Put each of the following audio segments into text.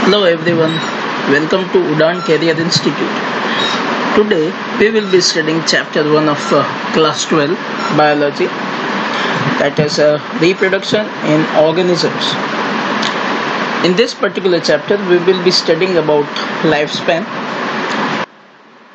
Hello everyone, welcome to Udan Career Institute. Today we will be studying chapter 1 of class 12 biology, that is reproduction in organisms. In this particular chapter we will be studying about lifespan,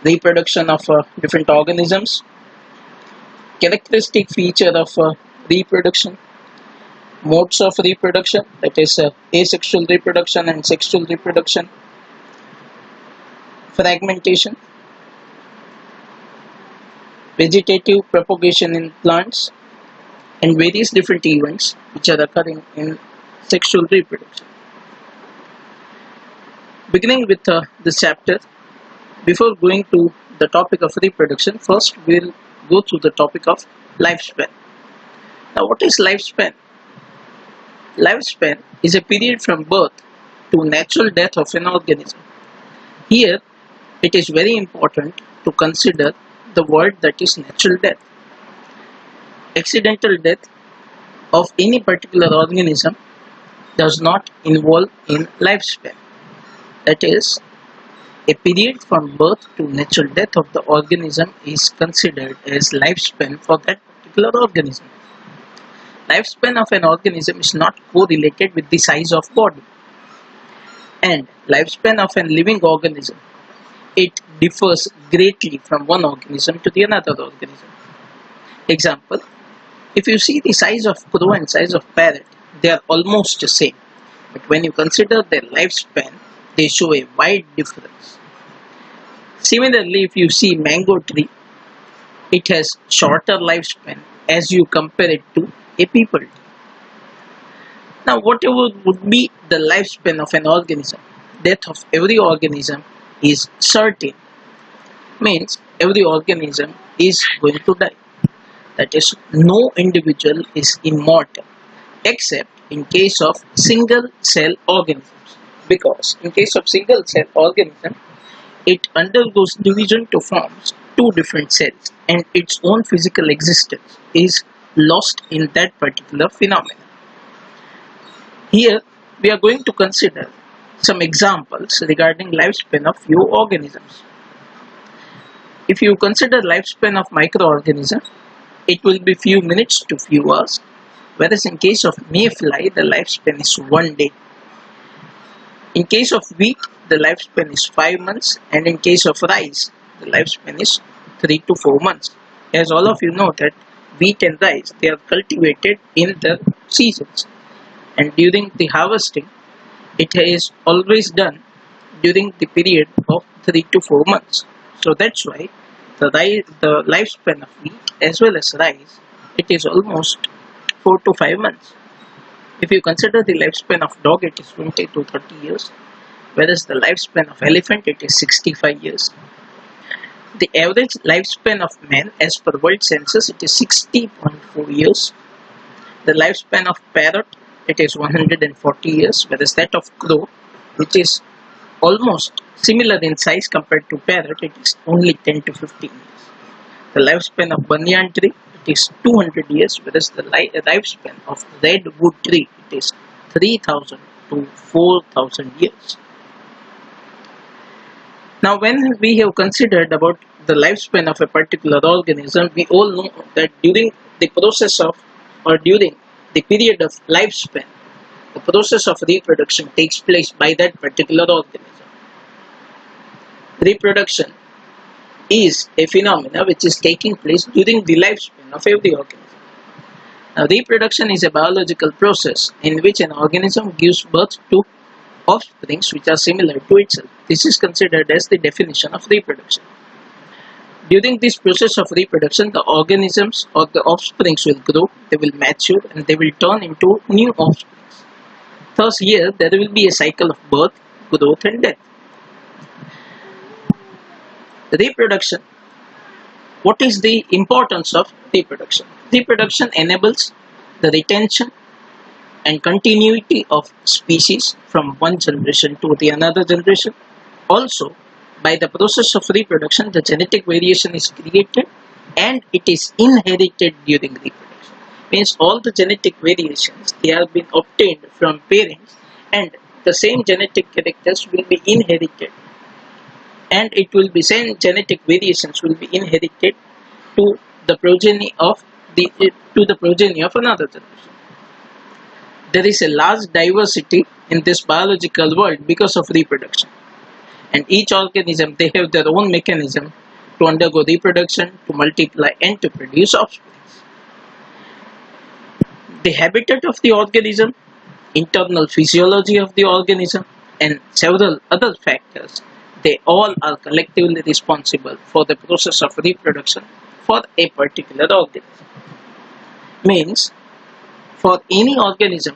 reproduction of different organisms, characteristic feature of reproduction, modes of reproduction, that is asexual reproduction and sexual reproduction, fragmentation, vegetative propagation in plants, and various different events which are occurring in sexual reproduction. Beginning with this chapter, before going to the topic of reproduction, first we'll go through the topic of lifespan. Now, what is lifespan? Lifespan is a period from birth to natural death of an organism. Here, it is very important to consider the word that is natural death. Accidental death of any particular organism does not involve in lifespan. That is, a period from birth to natural death of the organism is considered as lifespan for that particular organism. Lifespan of an organism is not correlated with the size of body, and lifespan of a living organism, it differs greatly from one organism to the another organism. Example, if you see the size of crow and size of parrot, they are almost the same, but when you consider their lifespan, they show a wide difference. Similarly, if you see mango tree, it has shorter lifespan as you compare it to a people tree. Now, whatever would be the lifespan of an organism, death of every organism is certain. Means every organism is going to die. That is, no individual is immortal except in case of single cell organisms. Because in case of single cell organism, it undergoes division to form two different cells, and its own physical existence is lost in that particular phenomenon. Here we are going to consider some examples regarding lifespan of few organisms. If you consider lifespan of microorganism, it will be few minutes to few hours, whereas in case of mayfly the lifespan is 1 day. In case of wheat the lifespan is 5 months, and in case of rice the lifespan is 3 to 4 months. As all of you know that wheat and rice, they are cultivated in the seasons, and during the harvesting it is always done during the period of 3 to 4 months. So that's why the lifespan of wheat as well as rice, it is almost 4 to 5 months. If you consider the lifespan of dog, it is 20 to 30 years, whereas the lifespan of elephant, it is 65 years. The average lifespan of man as per world census, it is 60.4 years. The lifespan of parrot, it is 140 years, whereas that of crow, which is almost similar in size compared to parrot, it is only 10 to 15 years. The lifespan of banyan tree, it is 200 years, whereas the lifespan of redwood tree, it is 3000 to 4000 years. Now, when we have considered about the lifespan of a particular organism, we all know that during the process of, or during the period of lifespan, the process of reproduction takes place by that particular organism. Reproduction is a phenomena which is taking place during the lifespan of every organism. Now, reproduction is a biological process in which an organism gives birth to offsprings which are similar to itself. This is considered as the definition of reproduction. During this process of reproduction, the organisms or the offsprings will grow, they will mature, and they will turn into new offsprings. Thus, here there will be a cycle of birth, growth, and death. Reproduction. What is the importance of reproduction? Reproduction enables the retention and continuity of species from one generation to the another generation. Also, by the process of reproduction, the genetic variation is created and it is inherited during reproduction. Means all the genetic variations, they have been obtained from parents, and the same genetic characters will be inherited, and it will be same genetic variations will be inherited to the progeny of another generation. There is a large diversity in this biological world because of reproduction, and each organism they have their own mechanism to undergo reproduction, to multiply, and to produce offspring. The habitat of the organism, internal physiology of the organism, and several other factors, they all are collectively responsible for the process of reproduction for a particular organism. Means, for any organism,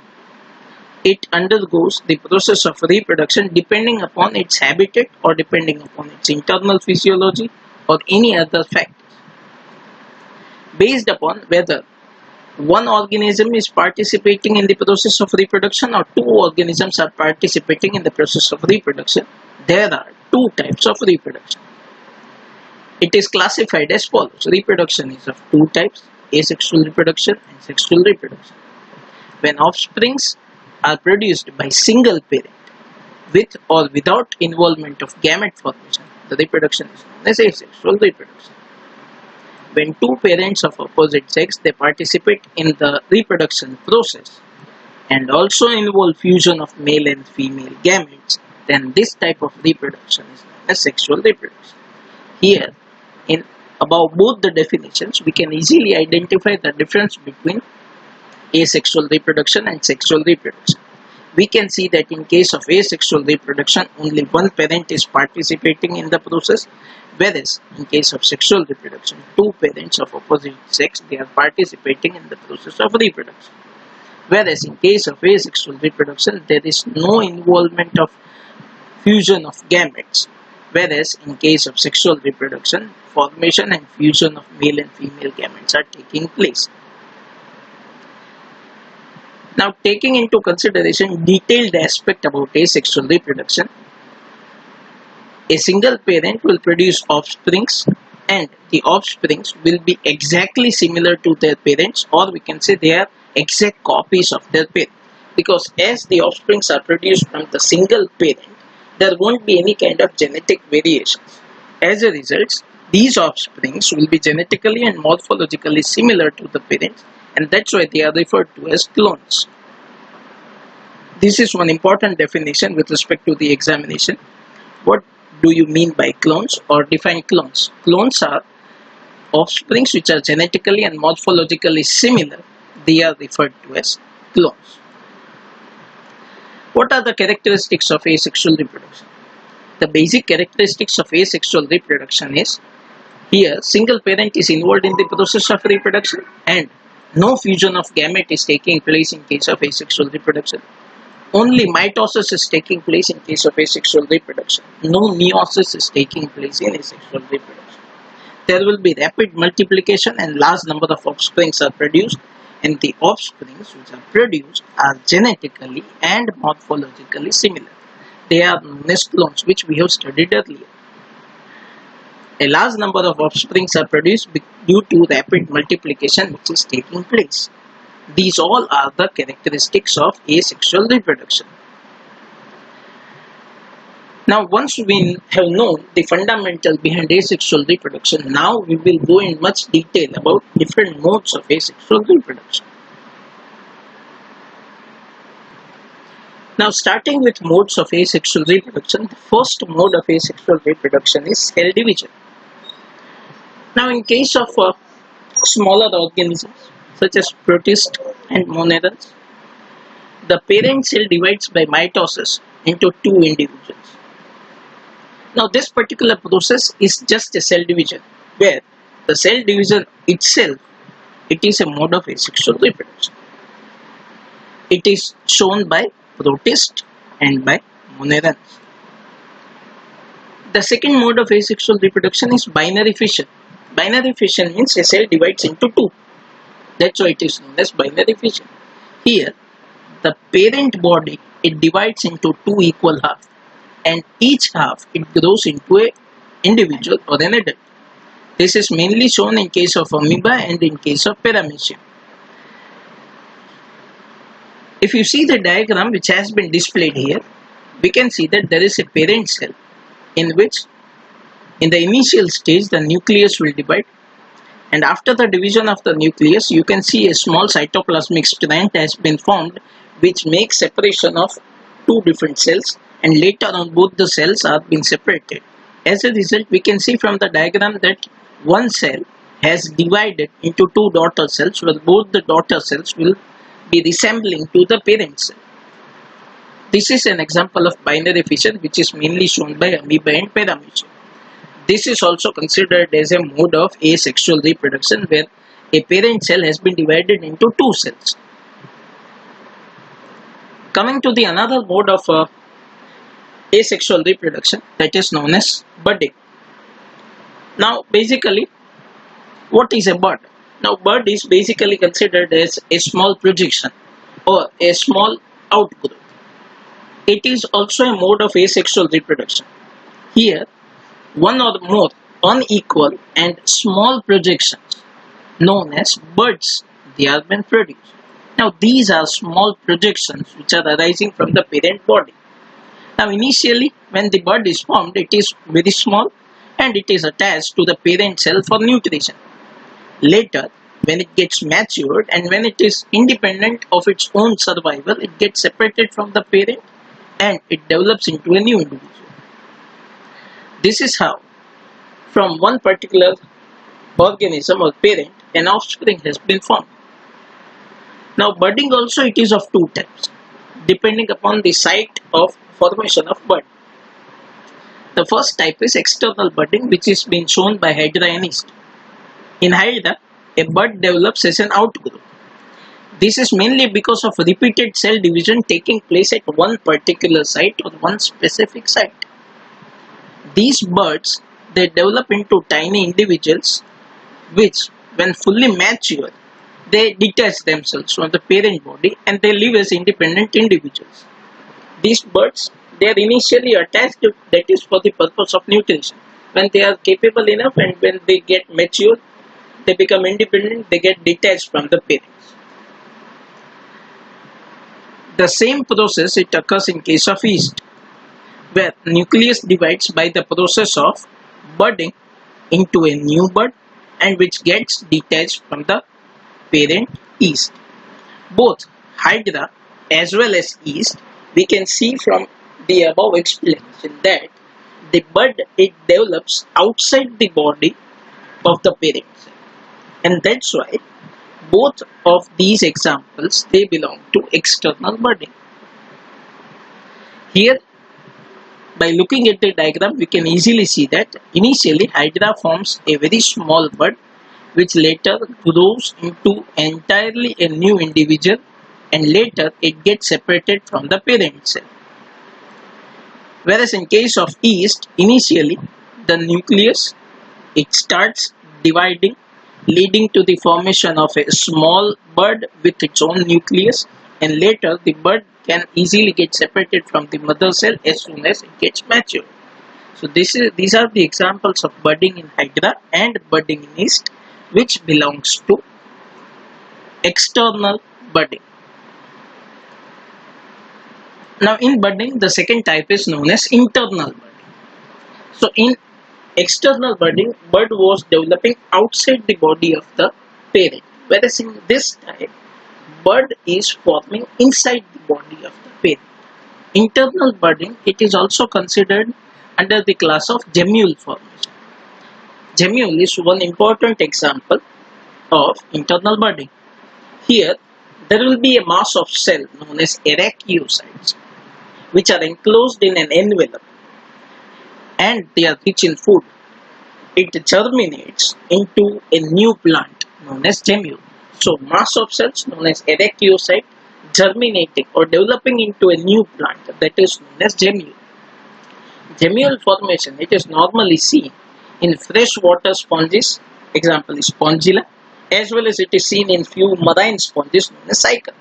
it undergoes the process of reproduction depending upon its habitat or depending upon its internal physiology or any other factors, based upon whether one organism is participating in the process of reproduction or two organisms are participating in the process of reproduction. There are two types of reproduction. It is classified as follows. Reproduction is of two types: asexual reproduction and sexual reproduction. When offsprings are produced by single parent with or without involvement of gamete formation, the reproduction is known as asexual reproduction. When two parents of opposite sex they participate in the reproduction process and also involve fusion of male and female gametes, then this type of reproduction is known as sexual reproduction. Here, in above both the definitions, we can easily identify the difference between asexual reproduction and sexual reproduction. We can see that in case of asexual reproduction, only one parent is participating in the process, whereas in case of sexual reproduction, two parents of opposite sex they are participating in the process of reproduction. Whereas in case of asexual reproduction, there is no involvement of fusion of gametes, whereas in case of sexual reproduction, formation and fusion of male and female gametes are taking place. Now, taking into consideration detailed aspect about asexual reproduction, a single parent will produce offsprings and the offsprings will be exactly similar to their parents, or we can say they are exact copies of their parent, because as the offsprings are produced from the single parent, there won't be any kind of genetic variations. As a result, these offsprings will be genetically and morphologically similar to the parents, and that's why they are referred to as clones. This is one important definition with respect to the examination. What do you mean by clones, or define clones? Clones are offsprings which are genetically and morphologically similar. They are referred to as clones. What are the characteristics of asexual reproduction? The basic characteristics of asexual reproduction is, here single parent is involved in the process of reproduction and no fusion of gamete is taking place in case of asexual reproduction. Only mitosis is taking place in case of asexual reproduction. No meiosis is taking place in asexual reproduction. There will be rapid multiplication and large number of offsprings are produced, and the offsprings which are produced are genetically and morphologically similar. They are known as clones, which we have studied earlier. A large number of offsprings are produced due to rapid multiplication which is taking place. These all are the characteristics of asexual reproduction. Now, once we have known the fundamental behind asexual reproduction, now we will go in much detail about different modes of asexual reproduction. Now, starting with modes of asexual reproduction, the first mode of asexual reproduction is cell division. Now, in case of smaller organisms such as protists and monads, the parent cell divides by mitosis into two individuals. Now, this particular process is just a cell division, where the cell division itself, it is a mode of asexual reproduction. It is shown by protists and by monads. The second mode of asexual reproduction is binary fission. Binary fission means a cell divides into two. That's why it is known as binary fission. Here, the parent body, it divides into two equal halves, and each half it grows into an individual or an adult. This is mainly shown in case of amoeba and in case of paramecium. If you see the diagram which has been displayed here, we can see that there is a parent cell in which in the initial stage the nucleus will divide, and after the division of the nucleus you can see a small cytoplasmic strand has been formed which makes separation of two different cells, and later on both the cells are being separated. As a result, we can see from the diagram that one cell has divided into two daughter cells, where both the daughter cells will be resembling to the parent cell. This is an example of binary fission which is mainly shown by amoeba and paramecia. This is also considered as a mode of asexual reproduction where a parent cell has been divided into two cells. Coming to the another mode of asexual reproduction, that is known as budding. Now basically, what is a bud? Now bud is basically considered as a small projection or a small outgrowth. It is also a mode of asexual reproduction. Here, one or more unequal and small projections known as buds, they are being produced. Now these are small projections which are arising from the parent body. Now initially when the bud is formed, it is very small and it is attached to the parent cell for nutrition. Later, when it gets matured and when it is independent of its own survival, it gets separated from the parent and it develops into a new individual. This is how from one particular organism or parent an offspring has been formed. Now budding also, it is of two types depending upon the site of formation of bud. The first type is external budding, which is being shown by Hydra and yeast. In Hydra, a bud develops as an outgrowth. This is mainly because of repeated cell division taking place at one particular site or one specific site. These buds, they develop into tiny individuals which, when fully mature, they detach themselves from the parent body and they live as independent individuals. These buds, they are initially attached, that is for the purpose of nutrition. When they are capable enough and when they get mature, they become independent, they get detached from the parents. The same process, it occurs in case of yeast, where nucleus divides by the process of budding into a new bud and which gets detached from the parent yeast. Both Hydra as well as yeast, we can see from the above explanation that the bud, it develops outside the body of the parent cell, and that's why both of these examples, they belong to external budding. Here, by looking at the diagram, we can easily see that initially Hydra forms a very small bud which later grows into entirely a new individual and later it gets separated from the parent cell. Whereas in case of yeast, initially the nucleus, it starts dividing, leading to the formation of a small bud with its own nucleus, and later the bud can easily get separated from the mother cell as soon as it gets mature. So these are the examples of budding in Hydra and budding in yeast, which belongs to external budding. Now in budding, the second type is known as internal budding. So in external budding, bud was developing outside the body of the parent, whereas in this type, bud is forming inside the body of the parent. Internal budding, it is also considered under the class of gemule formation. Gemule is one important example of internal budding. Here, there will be a mass of cell known as arachiocytes, which are enclosed in an envelope and they are rich in food. It germinates into a new plant known as gemule. So, mass of cells known as arachiocyte germinating or developing into a new plant, that is known as gemule. Gemule formation, it is normally seen in freshwater sponges, example is Spongilla, as well as it is seen in few marine sponges known as cycle.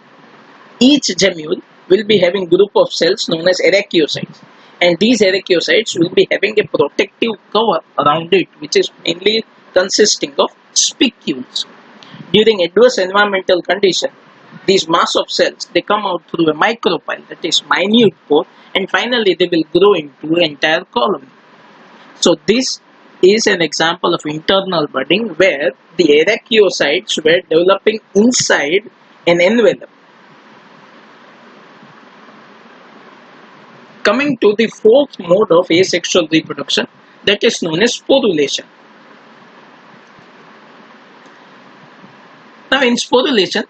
Each gemule will be having group of cells known as arachiocytes, and these arachiocytes will be having a protective cover around it, which is mainly consisting of spicules. During adverse environmental condition, these mass of cells, they come out through a micropyle, that is minute pore, and finally they will grow into an entire colony. So this is an example of internal budding where the arachiocytes were developing inside an envelope. Coming to the fourth mode of asexual reproduction, that is known as sporulation. Now in sporulation,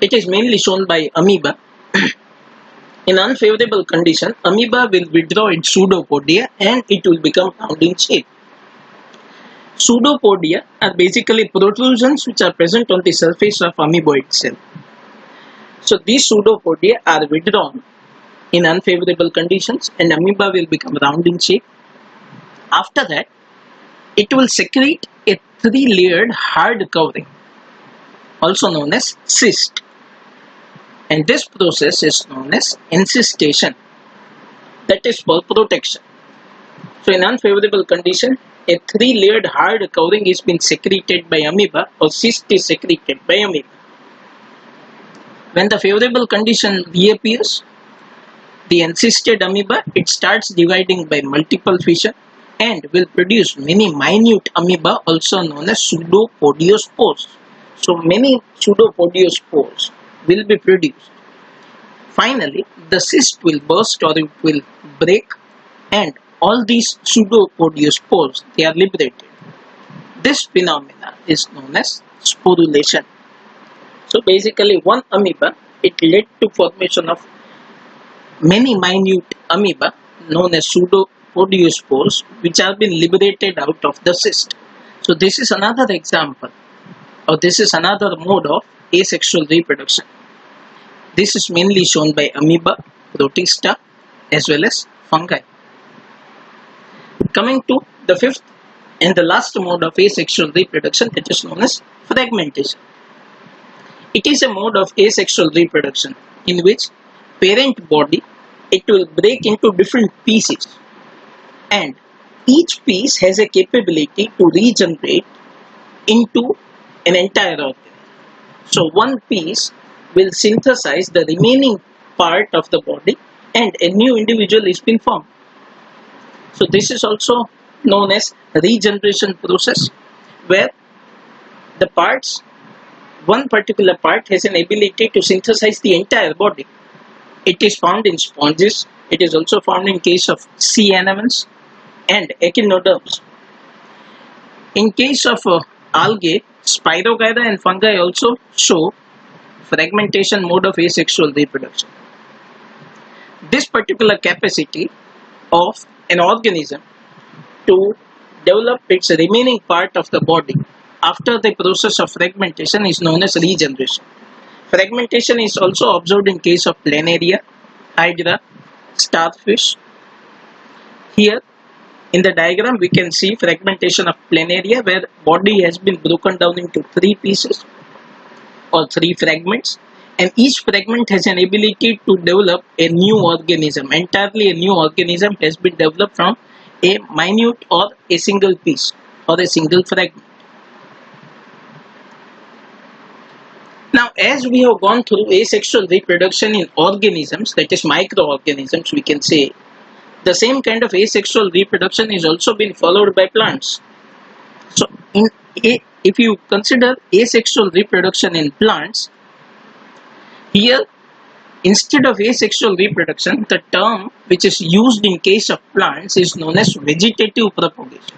it is mainly shown by amoeba. In unfavorable condition, amoeba will withdraw its pseudopodia and it will become round in shape. Pseudopodia are basically protrusions which are present on the surface of amoeboid cell. So these pseudopodia are withdrawn in unfavorable conditions and amoeba will become round in shape. After that, it will secrete a 3-layered hard covering, also known as cyst. And this process is known as encystation, that is for protection. So in unfavorable condition, a 3-layered hard covering is being secreted by amoeba or cyst is secreted by amoeba. When the favorable condition reappears, the encysted amoeba, it starts dividing by multiple fission and will produce many minute amoeba, also known as pseudopodiospores. So many pseudopodiospores will be produced. Finally, the cyst will burst or it will break and all these pseudopodiospores, they are liberated. This phenomena is known as sporulation. So basically one amoeba, it led to formation of many minute amoeba known as pseudopodiospores which have been liberated out of the cyst. So this is another example, or this is another mode of asexual reproduction. This is mainly shown by amoeba, protista, as well as fungi. Coming to the fifth and the last mode of asexual reproduction, it is known as fragmentation. It is a mode of asexual reproduction in which parent body, it will break into different pieces and each piece has a capability to regenerate into an entire organism. So one piece will synthesize the remaining part of the body and a new individual is being formed. So this is also known as regeneration process where the parts, one particular part has an ability to synthesize the entire body. It is found in sponges, it is also found in case of sea anemones and echinoderms. In case of algae, spirogyra and fungi also show fragmentation mode of asexual reproduction. This particular capacity of an organism to develop its remaining part of the body after the process of fragmentation is known as regeneration. Fragmentation is also observed in case of planaria, hydra, starfish. Here in the diagram we can see fragmentation of planaria where body has been broken down into 3 pieces or 3 fragments and each fragment has an ability to develop a new organism. Entirely a new organism has been developed from a minute or a single piece or a single fragment. Now as we have gone through asexual reproduction in organisms, that is microorganisms we can say, the same kind of asexual reproduction is also been followed by plants. So if you consider asexual reproduction in plants, here instead of asexual reproduction, the term which is used in case of plants is known as vegetative propagation.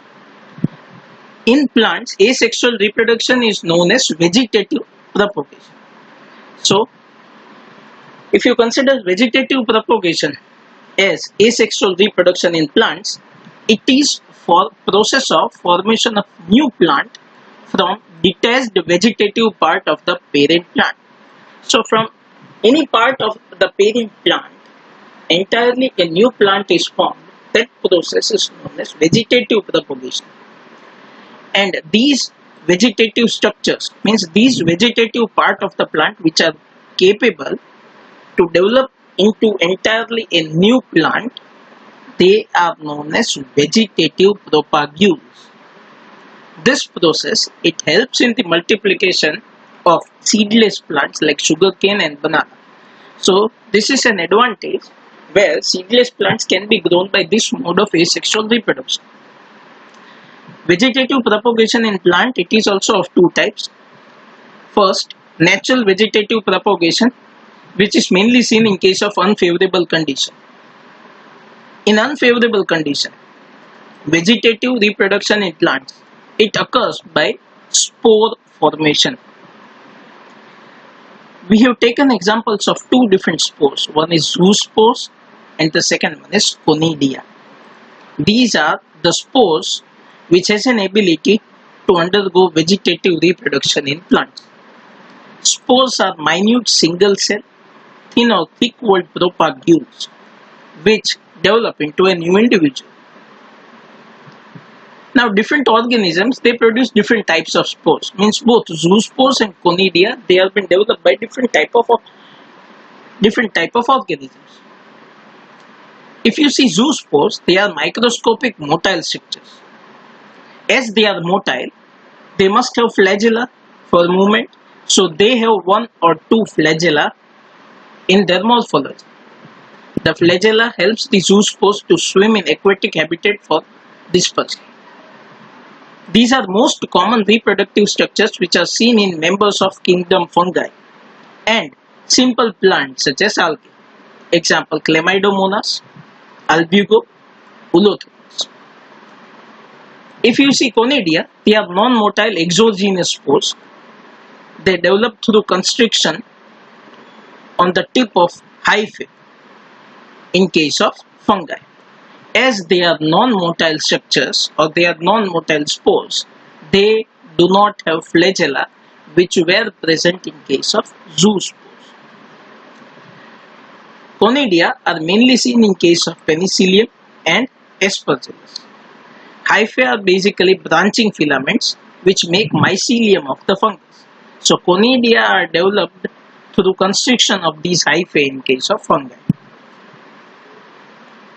In plants, asexual reproduction is known as vegetative propagation. So if you consider vegetative propagation as asexual reproduction in plants, it is for process of formation of new plant from detached vegetative part of the parent plant. So from any part of the parent plant, entirely a new plant is formed. That process is known as vegetative propagation. And these vegetative structures, means these vegetative part of the plant which are capable to develop into entirely a new plant, they are known as vegetative propagules. This process, it helps in the multiplication of seedless plants like sugarcane and banana. So this is an advantage where seedless plants can be grown by this mode of asexual reproduction. Vegetative propagation in plant, it is also of two types. First, natural vegetative propagation, which is mainly seen in case of unfavorable condition. In unfavorable condition, vegetative reproduction in plants, it occurs by spore formation. We have taken examples of two different spores. One is zoospores and the second one is conidia. These are the spores which has an ability to undergo vegetative reproduction in plants. Spores are minute single cell, thin or thick walled propagules which develop into a new individual. Now different organisms, they produce different types of spores. Means both zoospores and conidia, they have been developed by different type of organisms. If you see zoospores, they are microscopic motile structures. As they are motile, they must have flagella for movement. So they have one or two flagella in their morphology. The flagella helps the zoospores to swim in aquatic habitat for dispersal. These are most common reproductive structures which are seen in members of kingdom fungi and simple plants such as algae. Example, Chlamydomonas, Albugo, Ulothrus. If you see conidia, they are non-motile exogenous spores. They develop through constriction on the tip of hyphae in case of fungi. As they are non-motile structures or they are non-motile spores, they do not have flagella which were present in case of zoospores. Conidia are mainly seen in case of Penicillium and Aspergillus. Hyphae are basically branching filaments which make mycelium of the fungus. So conidia are developed through constriction of these hyphae in case of fungi.